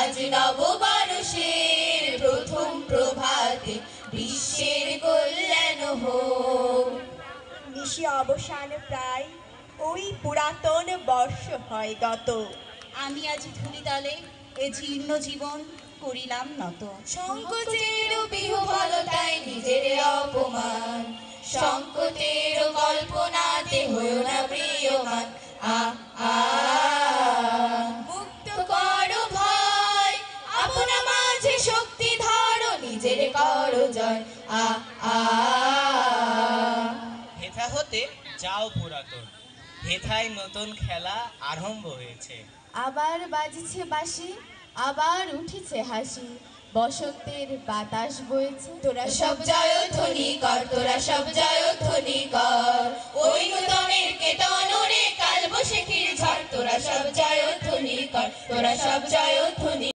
আজ নববর্ষের প্রথম প্রভাতে বিশ্বের কল্যাণ হোক। নিশি অবসান প্রায়, ওই পুরাতন বর্ষ হয় গত। আমি আজ ধুলিতলে এ জীর্ণ জীবন করিলাম নত। সংকোচের বিহ্বলতায় নিজের অপমান, সংকটের কল্পনাতে হয়েও না প্রিয়মান। আ আ মুক্ত করো ভয়, আপনা মাঝে শক্তি ধরো, নিজের করো জয়। আ আ হেথা হতে যাও পুরাতন, হেথায় নতুন খেলা আরম্ভ হয়েছে। আবার বাজছে বাঁশি, আবার উঠেছে হাসি, বসন্তের বাতাস বইছে। তোরা সব জয়ধ্বনি কর, তোরা সব জয়ধ্বনি কর, ওই নূতনের কেতন রে কাল বৈশাখীর ঝড়। তোরা সব জয়ধ্বনি কর, তোরা সব জয়ধ্বনি